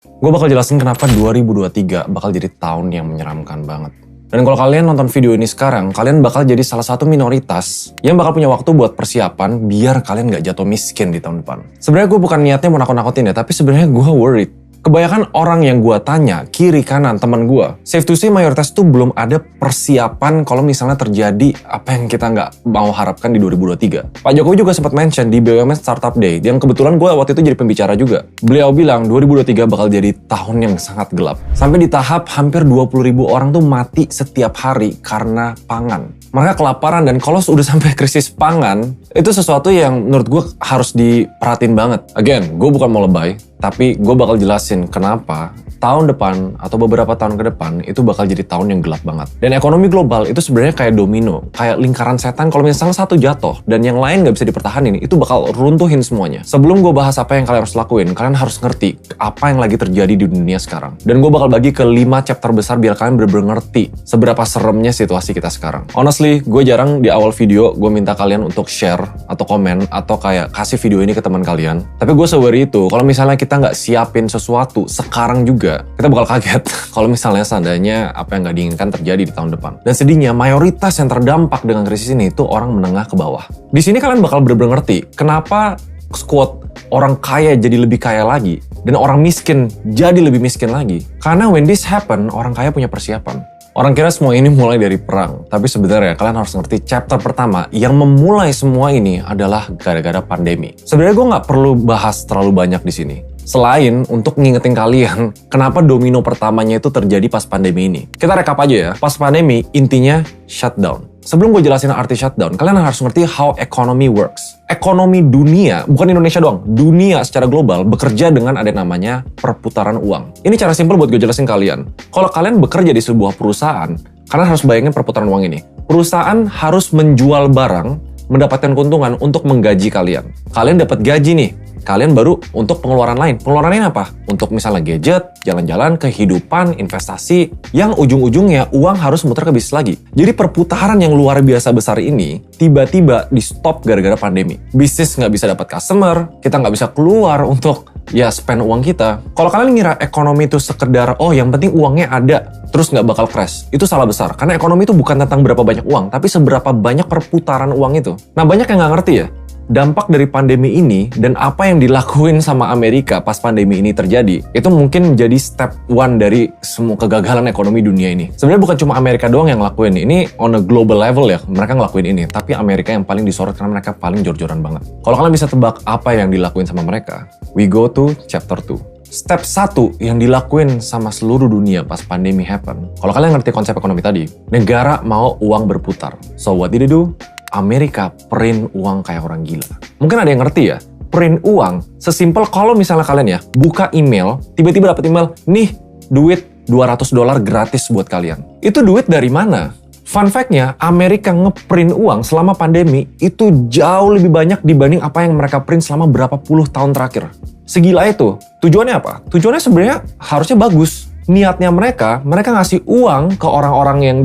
Gue bakal jelasin kenapa 2023 bakal jadi tahun yang menyeramkan banget. Dan kalau kalian nonton video ini sekarang, kalian bakal jadi salah satu minoritas yang bakal punya waktu buat persiapan biar kalian gak jatuh miskin di tahun depan. Sebenarnya gue bukan niatnya mau nakut-nakutin ya, tapi sebenarnya gue worried. Kebanyakan orang yang gue tanya, kiri kanan teman gue, safe to say mayoritas tuh belum ada persiapan kalau misalnya terjadi apa yang kita nggak mau harapkan di 2023. Pak Jokowi juga sempat mention di BUMN Startup Day, yang kebetulan gue waktu itu jadi pembicara juga. Beliau bilang 2023 bakal jadi tahun yang sangat gelap. Sampai di tahap hampir 20.000 orang tuh mati setiap hari karena pangan. Mereka kelaparan, dan kalau sudah sampai krisis pangan, itu sesuatu yang menurut gue harus diperhatiin banget. Again, gue bukan mau lebay, tapi gue bakal jelasin kenapa tahun depan atau beberapa tahun ke depan itu bakal jadi tahun yang gelap banget. Dan ekonomi global itu sebenarnya kayak domino, kayak lingkaran setan. Kalau misalnya satu jatuh dan yang lain gak bisa dipertahanin, itu bakal runtuhin semuanya. Sebelum gue bahas apa yang kalian harus lakuin, kalian harus ngerti apa yang lagi terjadi di dunia sekarang. Dan gue bakal bagi ke 5 chapter besar biar kalian bener-bener ngerti seberapa seremnya situasi kita sekarang. Honestly, gue jarang di awal video gue minta kalian untuk share atau komen atau kayak kasih video ini ke teman kalian. Tapi gue se-worry itu kalau misalnya kita nggak siapin sesuatu sekarang juga, kita bakal kaget kalau misalnya seandainya apa yang nggak diinginkan terjadi di tahun depan. Dan sedihnya mayoritas yang terdampak dengan krisis ini itu orang menengah ke bawah. Di sini kalian bakal bener-bener ngerti kenapa quote orang kaya jadi lebih kaya lagi dan orang miskin jadi lebih miskin lagi. Karena when this happen, orang kaya punya persiapan. Orang kira semua ini mulai dari perang, tapi sebenarnya kalian harus ngerti chapter pertama yang memulai semua ini adalah gara-gara pandemi. Sebenarnya gue nggak perlu bahas terlalu banyak di sini. Selain untuk ngingetin kalian kenapa domino pertamanya itu terjadi pas pandemi ini. Kita rekap aja ya. Pas pandemi intinya shutdown. Sebelum gue jelasin arti shutdown, kalian harus ngerti how economy works. Ekonomi dunia, bukan Indonesia doang, dunia secara global bekerja dengan ada namanya perputaran uang. Ini cara simpel buat gue jelasin kalian. Kalau kalian bekerja di sebuah perusahaan, kalian harus bayangin perputaran uang ini. Perusahaan harus menjual barang, mendapatkan keuntungan untuk menggaji kalian. Kalian dapat gaji nih. Kalian baru untuk pengeluaran lain. Pengeluaran lain apa? Untuk misalnya gadget, jalan-jalan, kehidupan, investasi, yang ujung-ujungnya uang harus muter ke bisnis lagi. Jadi perputaran yang luar biasa besar ini tiba-tiba di stop gara-gara pandemi. Bisnis nggak bisa dapat customer, kita nggak bisa keluar untuk spend uang kita. Kalau kalian ngira ekonomi itu sekedar, yang penting uangnya ada, terus nggak bakal crash, itu salah besar. Karena ekonomi itu bukan tentang berapa banyak uang, tapi seberapa banyak perputaran uang itu. Nah, banyak yang nggak ngerti ya. Dampak dari pandemi ini dan apa yang dilakuin sama Amerika pas pandemi ini terjadi, itu mungkin menjadi step 1 dari semua kegagalan ekonomi dunia ini. Sebenarnya bukan cuma Amerika doang yang ngelakuin ini, on a global level ya, mereka ngelakuin ini. Tapi Amerika yang paling disorot karena mereka paling jor-joran banget. Kalau kalian bisa tebak apa yang dilakuin sama mereka, we go to chapter 2. Step 1 yang dilakuin sama seluruh dunia pas pandemi happen. Kalau kalian ngerti konsep ekonomi tadi, negara mau uang berputar. So what did they do? Amerika print uang kayak orang gila. Mungkin ada yang ngerti ya, print uang sesimpel kalau misalnya kalian ya buka email, tiba-tiba dapat email, nih duit $200 gratis buat kalian. Itu duit dari mana? Fun fact-nya, Amerika ngeprint uang selama pandemi itu jauh lebih banyak dibanding apa yang mereka print selama berapa puluh tahun terakhir. Segila itu. Tujuannya apa? Tujuannya sebenarnya harusnya bagus. Niatnya mereka ngasih uang ke orang-orang yang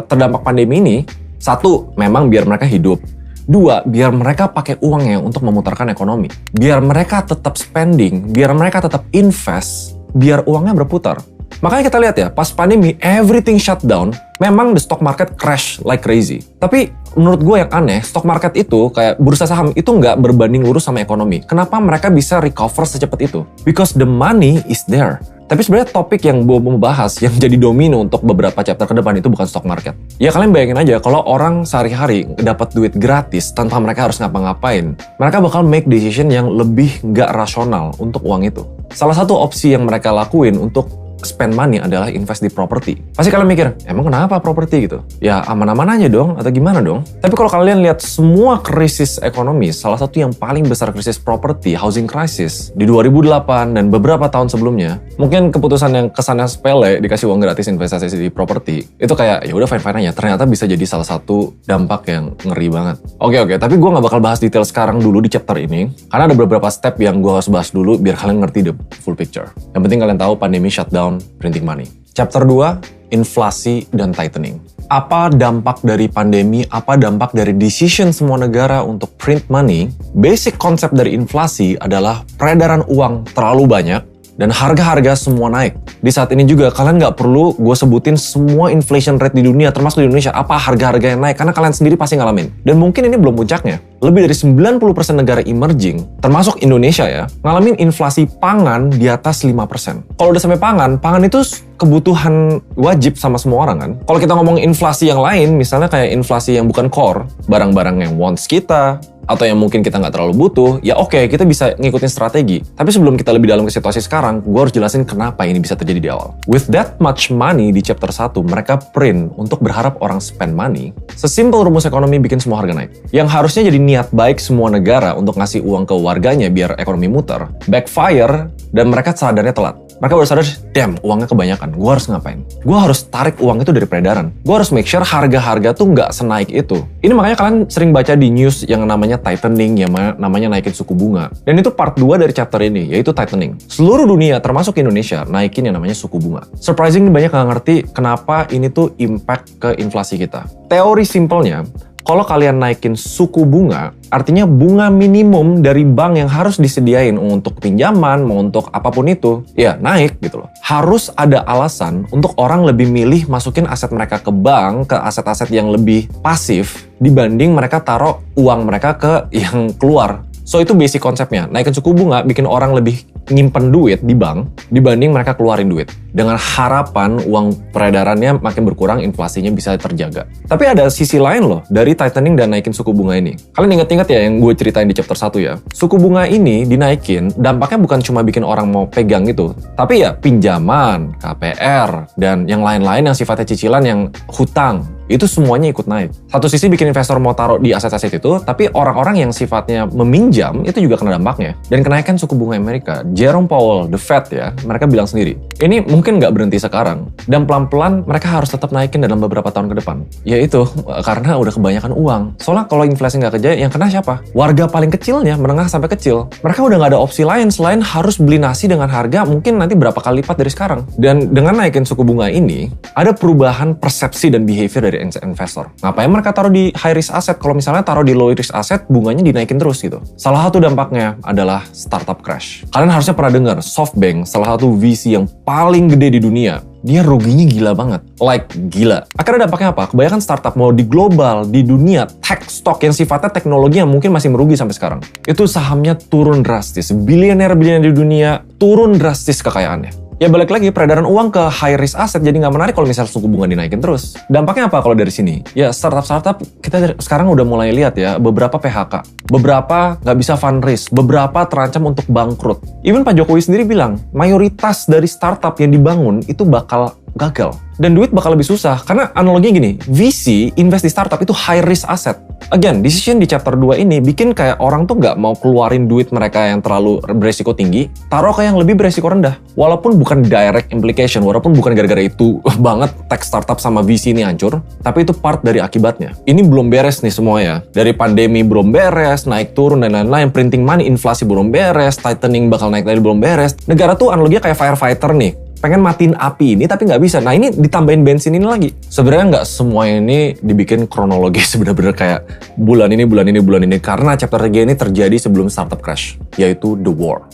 terdampak pandemi ini. 1, memang biar mereka hidup. 2, biar mereka pakai uangnya untuk memutarkan ekonomi. Biar mereka tetap spending, biar mereka tetap invest, biar uangnya berputar. Makanya kita lihat ya, pas pandemi, everything shut down, memang the stock market crash like crazy. Tapi menurut gue yang aneh, stock market itu, kayak bursa saham, itu nggak berbanding lurus sama ekonomi. Kenapa mereka bisa recover secepat itu? Because the money is there. Tapi sebenarnya topik yang gue mau bahas yang jadi domino untuk beberapa chapter ke depan itu bukan stock market. Ya kalian bayangin aja kalau orang sehari-hari dapat duit gratis tanpa mereka harus ngapa-ngapain, mereka bakal make decision yang lebih nggak rasional untuk uang itu. Salah satu opsi yang mereka lakuin untuk spend money adalah invest di properti. Pasti kalian mikir, emang kenapa properti gitu? Ya aman-aman aja dong, atau gimana dong? Tapi kalau kalian lihat semua krisis ekonomi, salah satu yang paling besar krisis properti, housing crisis, di 2008 dan beberapa tahun sebelumnya, mungkin keputusan yang kesannya sepele, dikasih uang gratis investasi di properti, itu kayak, ya udah fine-fine aja, ternyata bisa jadi salah satu dampak yang ngeri banget. Oke, tapi gue nggak bakal bahas detail sekarang dulu di chapter ini, karena ada beberapa step yang gue harus bahas dulu biar kalian ngerti the full picture. Yang penting kalian tahu pandemi shutdown, printing money. Chapter 2, inflasi dan tightening. Apa dampak dari pandemi, apa dampak dari decision semua negara untuk print money? Basic konsep dari inflasi adalah peredaran uang terlalu banyak, Dan harga-harga semua naik. Di saat ini juga kalian nggak perlu gue sebutin semua inflation rate di dunia, termasuk di Indonesia, apa harga-harga yang naik, karena kalian sendiri pasti ngalamin. Dan mungkin ini belum puncaknya. Lebih dari 90% negara emerging, termasuk Indonesia ya, ngalamin inflasi pangan di atas 5%. Kalau udah sampai pangan itu kebutuhan wajib sama semua orang kan. Kalau kita ngomong inflasi yang lain, misalnya kayak inflasi yang bukan core, barang-barang yang wants kita, atau yang mungkin kita nggak terlalu butuh, ya oke, kita bisa ngikutin strategi. Tapi sebelum kita lebih dalam ke situasi sekarang, gue harus jelasin kenapa ini bisa terjadi di awal. With that much money di chapter 1, mereka print untuk berharap orang spend money. Sesimpel rumus ekonomi bikin semua harga naik. Yang harusnya jadi niat baik semua negara untuk ngasih uang ke warganya biar ekonomi muter, backfire, dan mereka sadarnya telat. Mereka baru sadar, damn, uangnya kebanyakan, gue harus ngapain? Gue harus tarik uang itu dari peredaran. Gue harus make sure harga-harga tuh nggak senaik itu. Ini makanya kalian sering baca di news yang namanya tightening, yang namanya naikin suku bunga. Dan itu part 2 dari chapter ini, yaitu tightening. Seluruh dunia, termasuk Indonesia, naikin yang namanya suku bunga. Surprisingly banyak nggak ngerti kenapa ini tuh impact ke inflasi kita. Teori simpelnya, kalau kalian naikin suku bunga, artinya bunga minimum dari bank yang harus disediain untuk pinjaman, mau untuk apapun itu, ya naik gitu loh. Harus ada alasan untuk orang lebih milih masukin aset mereka ke bank, ke aset-aset yang lebih pasif, dibanding mereka taruh uang mereka ke yang keluar. So itu basic konsepnya, naikin suku bunga bikin orang lebih nyimpen duit di bank dibanding mereka keluarin duit. Dengan harapan uang peredarannya makin berkurang, inflasinya bisa terjaga. Tapi ada sisi lain loh dari tightening dan naikin suku bunga ini. Kalian inget-inget ya yang gue ceritain di chapter 1 ya. Suku bunga ini dinaikin, dampaknya bukan cuma bikin orang mau pegang gitu, tapi ya pinjaman, KPR, dan yang lain-lain yang sifatnya cicilan, yang hutang. Itu semuanya ikut naik. Satu sisi bikin investor mau taruh di aset-aset itu, tapi orang-orang yang sifatnya meminjam itu juga kena dampaknya. Dan kenaikan suku bunga Amerika, Jerome Powell, the Fed ya, mereka bilang sendiri, ini mungkin nggak berhenti sekarang, dan pelan-pelan mereka harus tetap naikin dalam beberapa tahun ke depan. Yaitu karena udah kebanyakan uang. Soalnya kalau inflasi nggak kejaya, yang kena siapa? Warga paling kecilnya, menengah sampai kecil. Mereka udah nggak ada opsi lain selain harus beli nasi dengan harga mungkin nanti berapa kali lipat dari sekarang. Dan dengan naikin suku bunga ini, ada perubahan persepsi dan behavior dari investor. Ngapain mereka taruh di high risk asset? Kalau misalnya taruh di low risk asset, bunganya dinaikin terus gitu. Salah satu dampaknya adalah startup crash. Kalian harusnya pernah dengar SoftBank, salah satu VC yang paling gede di dunia. Dia ruginya gila banget. Like gila. Akhirnya dampaknya apa? Kebanyakan startup mau di global, di dunia, tech stock yang sifatnya teknologi yang mungkin masih merugi sampai sekarang. Itu sahamnya turun drastis. Bilioner-bilioner di dunia turun drastis kekayaannya. Ya balik lagi, peredaran uang ke high risk asset jadi nggak menarik kalau misalnya suku bunga dinaikin terus. Dampaknya apa kalau dari sini? Ya startup-startup kita sekarang udah mulai lihat ya, beberapa PHK, beberapa nggak bisa fundraise, beberapa terancam untuk bangkrut. Even Pak Jokowi sendiri bilang, mayoritas dari startup yang dibangun itu bakal gagal. Dan duit bakal lebih susah, karena analoginya gini, VC invest di startup itu high risk asset. Again, decision di chapter 2 ini bikin kayak orang tuh nggak mau keluarin duit mereka yang terlalu beresiko tinggi, taruh ke yang lebih beresiko rendah. Walaupun bukan direct implication, walaupun bukan gara-gara itu banget tech startup sama VC ini hancur, tapi itu part dari akibatnya. Ini belum beres nih semua ya. Dari pandemi belum beres, naik turun dan lain-lain, printing money, inflasi belum beres, tightening bakal naik lagi belum beres. Negara tuh analoginya kayak firefighter nih. Pengen matiin api ini tapi nggak bisa. Nah ini ditambahin bensin ini lagi. Sebenarnya nggak semua ini dibikin kronologis bener-bener kayak bulan ini. Karena chapter 3 ini terjadi sebelum startup crash. Yaitu the war.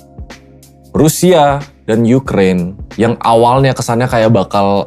Rusia dan Ukraine yang awalnya kesannya kayak bakal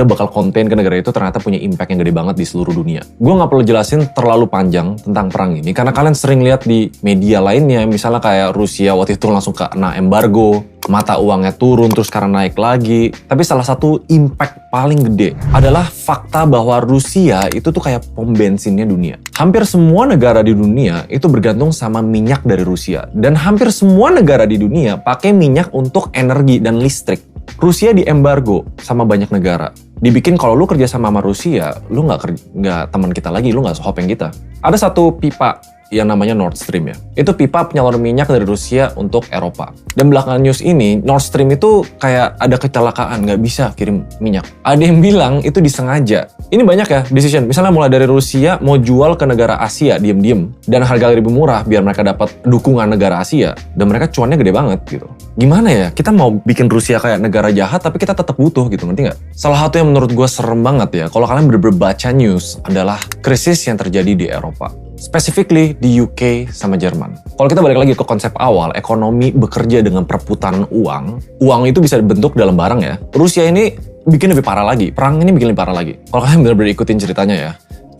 bakal konten ke negara itu, ternyata punya impact yang gede banget di seluruh dunia. Gue nggak perlu jelasin terlalu panjang tentang perang ini karena kalian sering lihat di media lainnya, misalnya kayak Rusia waktu itu langsung kena embargo, mata uangnya turun terus sekarang naik lagi. Tapi salah satu impact paling gede adalah fakta bahwa Rusia itu tuh kayak pom bensinnya dunia. Hampir semua negara di dunia itu bergantung sama minyak dari Rusia, dan hampir semua negara di dunia pakai minyak untuk energi dan listrik. Rusia diembargo sama banyak negara. Dibikin kalau lu kerja sama Rusia, lu nggak teman kita lagi, lu nggak sehopeng kita. Ada satu pipa yang namanya Nord Stream ya. Itu pipa penyalur minyak dari Rusia untuk Eropa. Dan belakangan news ini, Nord Stream itu kayak ada kecelakaan, nggak bisa kirim minyak. Ada yang bilang itu disengaja. Ini banyak ya decision. Misalnya mulai dari Rusia mau jual ke negara Asia diem-diem dan harga lebih murah biar mereka dapat dukungan negara Asia, dan mereka cuannya gede banget gitu. Gimana ya? Kita mau bikin Rusia kayak negara jahat tapi kita tetap butuh gitu, ngerti nggak? Salah satu yang menurut gue serem banget ya, kalau kalian bener-bener baca news adalah krisis yang terjadi di Eropa. Specifically di UK sama Jerman. Kalau kita balik lagi ke konsep awal, ekonomi bekerja dengan perputaran uang. Uang itu bisa dibentuk dalam barang ya. Rusia ini bikin lebih parah lagi. Perang ini bikin lebih parah lagi. Kalau kalian benar-benar ikutin ceritanya ya.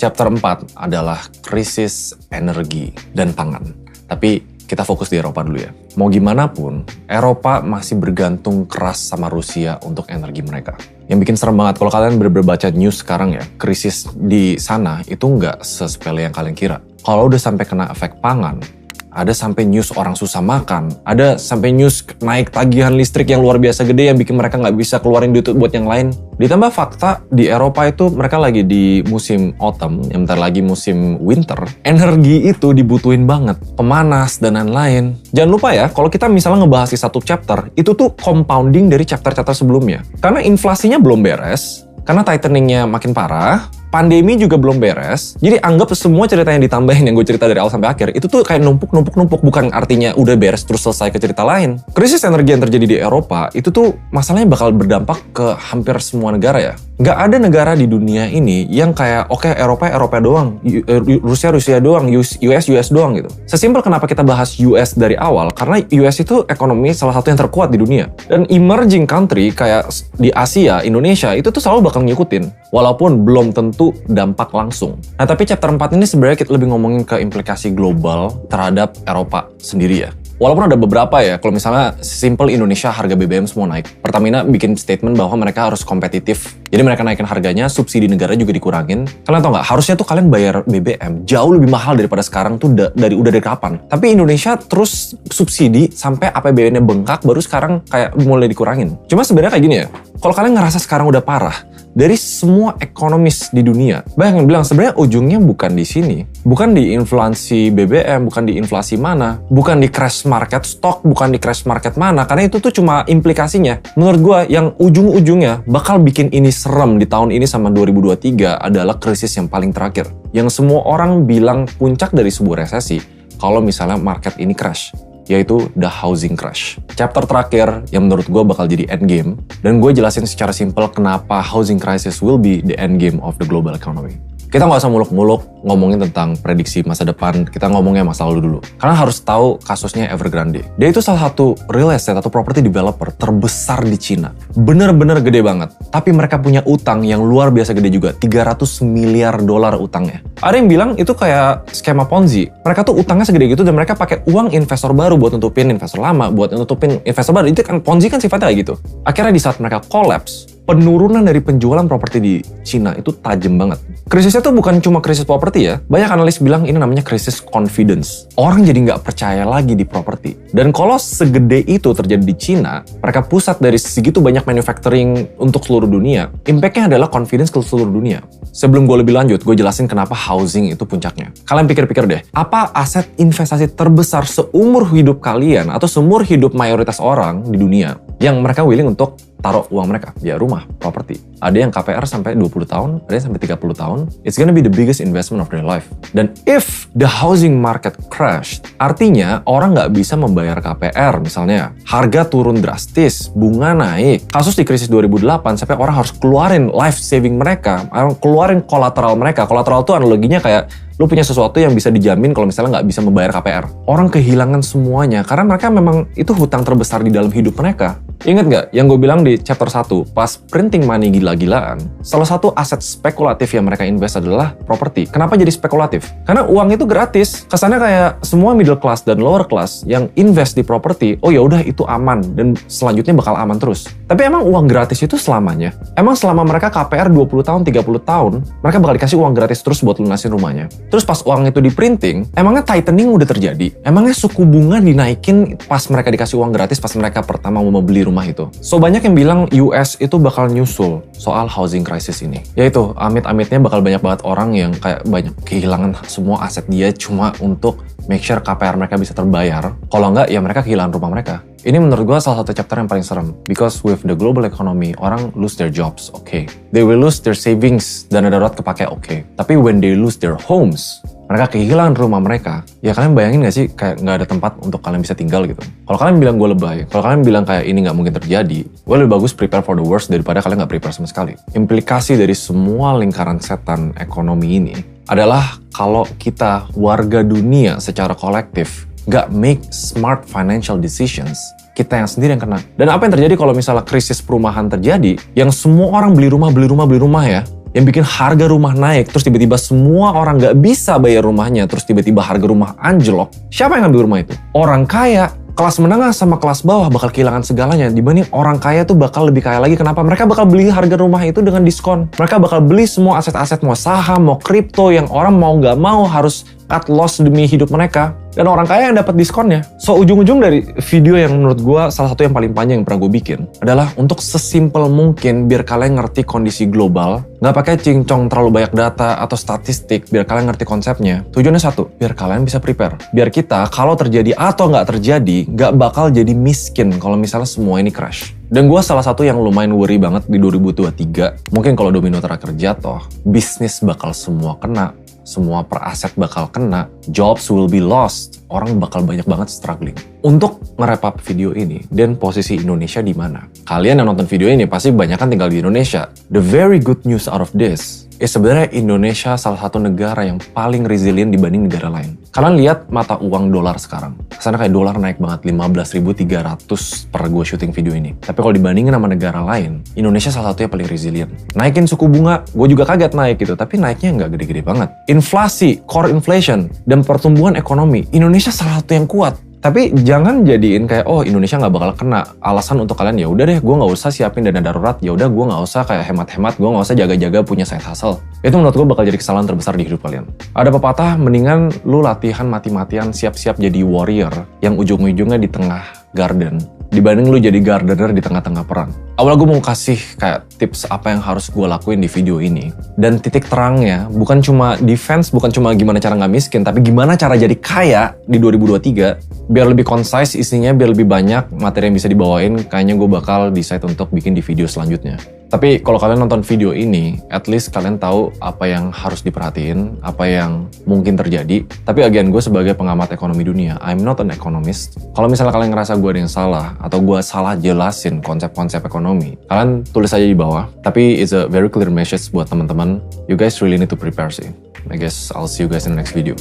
Chapter 4 adalah krisis energi dan pangan. Tapi kita fokus di Eropa dulu ya. Mau gimana pun, Eropa masih bergantung keras sama Rusia untuk energi mereka. Yang bikin serem banget, kalau kalian bener-bener baca news sekarang ya, krisis di sana itu nggak sesepele yang kalian kira. Kalau udah sampai kena efek pangan, ada sampai news orang susah makan, ada sampai news naik tagihan listrik yang luar biasa gede yang bikin mereka nggak bisa keluarin duit buat yang lain. Ditambah fakta di Eropa itu mereka lagi di musim autumn, yang bentar lagi musim winter. Energi itu dibutuhin banget, pemanas dan lain-lain. Jangan lupa ya, kalau kita misalnya ngebahas di satu chapter, itu tuh compounding dari chapter-chapter sebelumnya. Karena inflasinya belum beres, karena tighteningnya makin parah, pandemi juga belum beres, jadi anggap semua cerita yang ditambahin yang gue cerita dari awal sampai akhir, itu tuh kayak numpuk, bukan artinya udah beres terus selesai ke cerita lain. Krisis energi yang terjadi di Eropa, itu tuh masalahnya bakal berdampak ke hampir semua negara ya. Nggak ada negara di dunia ini yang kayak, oke, Eropa doang, Rusia doang, US doang gitu. Sesimpel kenapa kita bahas US dari awal, karena US itu ekonomi salah satu yang terkuat di dunia. Dan emerging country kayak di Asia, Indonesia, itu tuh selalu bakal ngikutin. Walaupun belum tentu dampak langsung. Nah, tapi chapter 4 ini sebenarnya kita lebih ngomongin ke implikasi global terhadap Eropa sendiri ya. Walaupun ada beberapa ya, kalau misalnya simple Indonesia harga BBM semua naik. Pertamina bikin statement bahwa mereka harus kompetitif. Jadi mereka naikin harganya, subsidi negara juga dikurangin. Kalian tau nggak? Harusnya tuh kalian bayar BBM jauh lebih mahal daripada sekarang tuh udah dari kapan. Tapi Indonesia terus subsidi sampai APBN-nya bengkak, baru sekarang kayak mulai dikurangin. Cuma sebenarnya kayak gini ya, kalau kalian ngerasa sekarang udah parah, dari semua ekonomis di dunia, banyak yang bilang sebenarnya ujungnya bukan di sini. Bukan di inflasi BBM, bukan di inflasi mana, bukan di crash market stock, bukan di crash market mana, karena itu tuh cuma implikasinya. Menurut gue, yang ujung-ujungnya bakal bikin ini serem di tahun ini sama 2023 adalah krisis yang paling terakhir. Yang semua orang bilang puncak dari sebuah resesi, kalau misalnya market ini crash, yaitu the housing crash. Chapter terakhir yang menurut gue bakal jadi endgame, dan gue jelasin secara simpel kenapa housing crisis will be the endgame of the global economy. Kita nggak usah muluk-muluk ngomongin tentang prediksi masa depan, kita ngomongnya masa lalu dulu. Karena harus tahu kasusnya Evergrande. Dia itu salah satu real estate atau property developer terbesar di Cina. Bener-bener gede banget. Tapi mereka punya utang yang luar biasa gede juga, 300 miliar dolar utangnya. Ada yang bilang itu kayak skema Ponzi. Mereka tuh utangnya segede gitu dan mereka pakai uang investor baru buat nutupin investor lama, buat nutupin investor baru. Itu kan Ponzi kan sifatnya kayak gitu. Akhirnya di saat mereka collapse, penurunan dari penjualan properti di Cina itu tajam banget. Krisisnya tuh bukan cuma krisis properti ya. Banyak analis bilang ini namanya krisis confidence. Orang jadi nggak percaya lagi di properti. Dan kalau segede itu terjadi di Cina, mereka pusat dari segitu banyak manufacturing untuk seluruh dunia, impact-nya adalah confidence ke seluruh dunia. Sebelum gue lebih lanjut, gue jelasin kenapa housing itu puncaknya. Kalian pikir-pikir deh, apa aset investasi terbesar seumur hidup kalian atau seumur hidup mayoritas orang di dunia yang mereka willing untuk taruh uang mereka? Ya rumah, properti. Ada yang KPR sampai 20 tahun, ada yang sampai 30 tahun. It's gonna be the biggest investment of their life. Dan if the housing market crash, artinya orang nggak bisa membayar KPR misalnya. Harga turun drastis, bunga naik. Kasus di krisis 2008 sampai orang harus keluarin life saving mereka, keluarin kolateral mereka. Kolateral tuh analoginya kayak lu punya sesuatu yang bisa dijamin kalau misalnya nggak bisa membayar KPR. Orang kehilangan semuanya karena mereka memang itu hutang terbesar di dalam hidup mereka. Ingat nggak yang gue bilang di chapter 1, pas printing money gila-gilaan, salah satu aset spekulatif yang mereka invest adalah properti. Kenapa jadi spekulatif? Karena uang itu gratis. Kesannya kayak semua middle class dan lower class yang invest di properti, oh ya udah itu aman dan selanjutnya bakal aman terus. Tapi emang uang gratis itu selamanya? Emang selama mereka KPR 20 tahun, 30 tahun, mereka bakal dikasih uang gratis terus buat lunasin rumahnya? Terus pas uang itu di printing, emangnya tightening udah terjadi? Emangnya suku bunga dinaikin pas mereka dikasih uang gratis pas mereka pertama mau beli rumah itu? So banyak yang bilang US itu bakal nyusul soal housing crisis ini. Yaitu amit-amitnya bakal banyak banget orang yang kayak banyak kehilangan semua aset dia cuma untuk make sure KPR mereka bisa terbayar. Kalau enggak ya mereka kehilangan rumah mereka. Ini menurut gue salah satu chapter yang paling serem. Because with the global economy, orang lose their jobs, okay. They will lose their savings, dana darurat kepake, okay. Tapi when they lose their homes, mereka kehilangan rumah mereka, ya kalian bayangin gak sih kayak gak ada tempat untuk kalian bisa tinggal gitu. Kalau kalian bilang gue lebay, kalau kalian bilang kayak ini gak mungkin terjadi, gue lebih bagus prepare for the worst daripada kalian gak prepare sama sekali. Implikasi dari semua lingkaran setan ekonomi ini adalah kalau kita warga dunia secara kolektif nggak make smart financial decisions, kita yang sendiri yang kena. Dan apa yang terjadi kalau misalnya krisis perumahan terjadi, yang semua orang beli rumah ya, yang bikin harga rumah naik, terus tiba-tiba semua orang nggak bisa bayar rumahnya, terus tiba-tiba harga rumah anjlok, siapa yang ngambil rumah itu? Orang kaya. Kelas menengah sama kelas bawah bakal kehilangan segalanya, dibanding orang kaya tuh bakal lebih kaya lagi. Kenapa? Mereka bakal beli harga rumah itu dengan diskon. Mereka bakal beli semua aset-aset, mau saham, mau kripto, yang orang mau nggak mau harus cut loss demi hidup mereka. Dan orang kaya yang dapat diskonnya. So, ujung-ujung dari video yang menurut gue salah satu yang paling panjang yang pernah gue bikin adalah untuk sesimpel mungkin biar kalian ngerti kondisi global, nggak pakai cincong terlalu banyak data atau statistik, biar kalian ngerti konsepnya. Tujuannya satu, biar kalian bisa prepare. Biar kita kalau terjadi atau nggak terjadi, nggak bakal jadi miskin kalau misalnya semua ini crash. Dan gue salah satu yang lumayan worry banget di 2023, mungkin kalau domino terakhir jatuh, bisnis bakal semua kena. Semua per aset bakal kena, jobs will be lost, orang bakal banyak banget struggling. Untuk nge-wrap up video ini, dan posisi Indonesia di mana? Kalian yang nonton video ini pasti banyak kan tinggal di Indonesia. The very good news out of this sebenarnya Indonesia salah satu negara yang paling resilient dibanding negara lain. Kalian lihat mata uang dolar sekarang. Kesana kayak dolar naik banget, 15.300 per gue syuting video ini. Tapi kalau dibandingin sama negara lain, Indonesia salah satu yang paling resilient. Naikin suku bunga, gue juga kaget naik gitu, tapi naiknya nggak gede-gede banget. Inflasi, core inflation, dan pertumbuhan ekonomi, Indonesia salah satu yang kuat. Tapi jangan jadiin kayak, oh Indonesia nggak bakal kena. Alasan untuk kalian, ya udah deh, gue nggak usah siapin dana darurat. Ya udah, gue nggak usah kayak hemat-hemat. Gue nggak usah jaga-jaga punya side hustle. Itu menurut gue bakal jadi kesalahan terbesar di hidup kalian. Ada pepatah, mendingan lu latihan mati-matian siap-siap jadi warrior yang ujung-ujungnya di tengah garden, dibanding lu jadi gardener di tengah-tengah perang. Awalnya gue mau kasih kayak tips apa yang harus gue lakuin di video ini. Dan titik terangnya bukan cuma defense, bukan cuma gimana cara nggak miskin, tapi gimana cara jadi kaya di 2023. Biar lebih concise isinya, biar lebih banyak materi yang bisa dibawain, kayaknya gue bakal decide untuk bikin di video selanjutnya. Tapi kalau kalian nonton video ini, at least kalian tahu apa yang harus diperhatiin, apa yang mungkin terjadi. Tapi again, gue sebagai pengamat ekonomi dunia, I'm not an economist. Kalau misalnya kalian ngerasa gue ada yang salah, atau gue salah jelasin konsep-konsep ekonomi, kalian tulis aja di bawah. Tapi it's a very clear message buat teman-teman. You guys really need to prepare sih. I guess I'll see you guys in the next video.